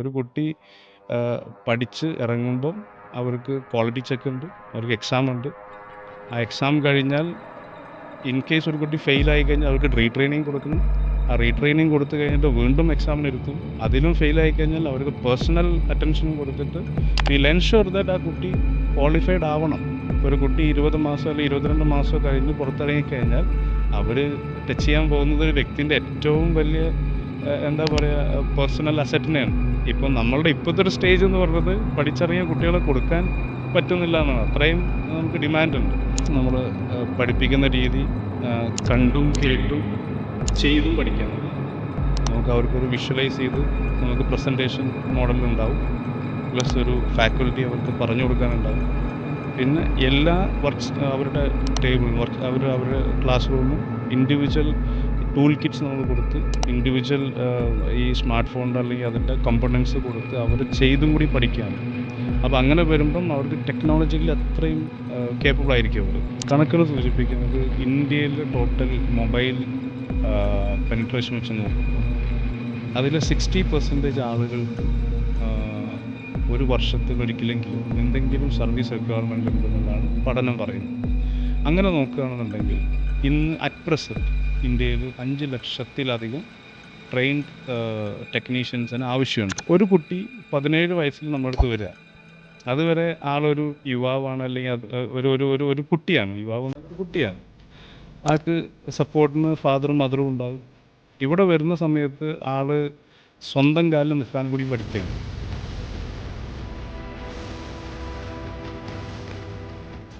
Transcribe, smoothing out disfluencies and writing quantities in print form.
ഒരു കുട്ടി പഠിച്ച് ഇറങ്ങുമ്പം അവർക്ക് ക്വാളിറ്റി ചെക്ക് ഉണ്ട്, അവർക്ക് എക്സാം ഉണ്ട്. ആ എക്സാം കഴിഞ്ഞാൽ ഇൻ കേസ് ഒരു കുട്ടി ഫെയിലായി കഴിഞ്ഞാൽ അവർക്ക് റീട്രെയിനിങ് കൊടുക്കണം. ആ റീട്രെയിനിങ് കൊടുത്തു കഴിഞ്ഞിട്ട് വീണ്ടും എക്സാമിന് ഇരുത്തും. അതിലും ഫെയിലായി കഴിഞ്ഞാൽ അവർക്ക് പേഴ്സണൽ അറ്റൻഷനും കൊടുത്തിട്ട് വിൽ എൻഷുർ ദാറ്റ് ആ കുട്ടി ക്വാളിഫൈഡ് ആവണം. ഒരു കുട്ടി 20 മാസം അല്ലെങ്കിൽ 22 മാസം കഴിഞ്ഞ് പുറത്തിറങ്ങിക്കഴിഞ്ഞാൽ അവർ ടച്ച് ചെയ്യാൻ പോകുന്നത് ഒരു വ്യക്തിൻ്റെ ഏറ്റവും വലിയ എന്താ പറയുക, പേഴ്സണൽ അസറ്റിനെയാണ്. ഇപ്പം നമ്മളുടെ ഇപ്പോഴത്തെ ഒരു സ്റ്റേജ് എന്ന് പറയുന്നത് പഠിച്ചിറങ്ങിയ കുട്ടികളെ കൊടുക്കാൻ പറ്റുന്നില്ല എന്നാണ്. അത്രയും നമുക്ക് ഡിമാൻഡുണ്ട്. നമ്മൾ പഠിപ്പിക്കുന്ന രീതി കണ്ടും കേട്ടും ചെയ്തും പഠിക്കണം. നമുക്ക് അവർക്കൊരു വിഷ്വലൈസ് ചെയ്ത് നമുക്ക് പ്രസൻറ്റേഷൻ മോഡലുണ്ടാവും, പ്ലസ് ഒരു ഫാക്കൽറ്റി അവർക്ക് പറഞ്ഞു കൊടുക്കാനുണ്ടാവും. പിന്നെ എല്ലാ അവരുടെ ടേബിൾ വർക്ക് അവരുടെ ക്ലാസ് റൂമും ഇൻഡിവിജ്വൽ ടൂൾ കിറ്റ്സ് നമുക്ക് കൊടുത്ത് ഇൻഡിവിജ്വൽ ഈ സ്മാർട്ട് ഫോണിൻ്റെ അല്ലെങ്കിൽ അതിൻ്റെ കമ്പോണൻസ് കൊടുത്ത് അവർ ചെയ്തും കൂടി പഠിക്കുകയാണ്. അപ്പോൾ അങ്ങനെ വരുമ്പം അവർക്ക് ടെക്നോളജിയിൽ അത്രയും കേപ്പബിൾ ആയിരിക്കും അവർ. കണക്കുകൾ സൂചിപ്പിക്കുന്നത് ഇന്ത്യയിൽ ടോട്ടൽ മൊബൈൽ പെനിട്രേഷൻ വെച്ച് നോക്കുമ്പോൾ അതിൽ 60% ആളുകൾക്ക് ഒരു വർഷത്തിൽ ഒരിക്കലെങ്കിലും എന്തെങ്കിലും സർവീസ് റിക്വയർമെൻ്റ് ഉണ്ടെന്നുള്ളതാണ് പഠനം പറയുന്നത്. അങ്ങനെ നോക്കുകയാണെന്നുണ്ടെങ്കിൽ ഇന്ന് അറ്റ് പ്രസൻറ്റ് ഇന്ത്യയിൽ 5 ലക്ഷത്തിലധികം ട്രെയിൻഡ് ടെക്നീഷ്യൻസിന് ആവശ്യമുണ്ട്. ഒരു കുട്ടി 17 വയസ്സിൽ നമ്മുടെ അടുത്ത് വരിക, അതുവരെ ആളൊരു യുവാവാണ്, അല്ലെങ്കിൽ ഒരു ഒരു ഒരു ഒരു കുട്ടിയാണ്. യുവാവ് ഒരു കുട്ടിയാണ്. ആൾക്ക് സപ്പോർട്ടിന് ഫാദറും മദറും ഉണ്ടാകും. ഇവിടെ വരുന്ന സമയത്ത് ആൾ സ്വന്തം കാലിൽ നിൽക്കാൻ കൂടി പഠിക്കണം.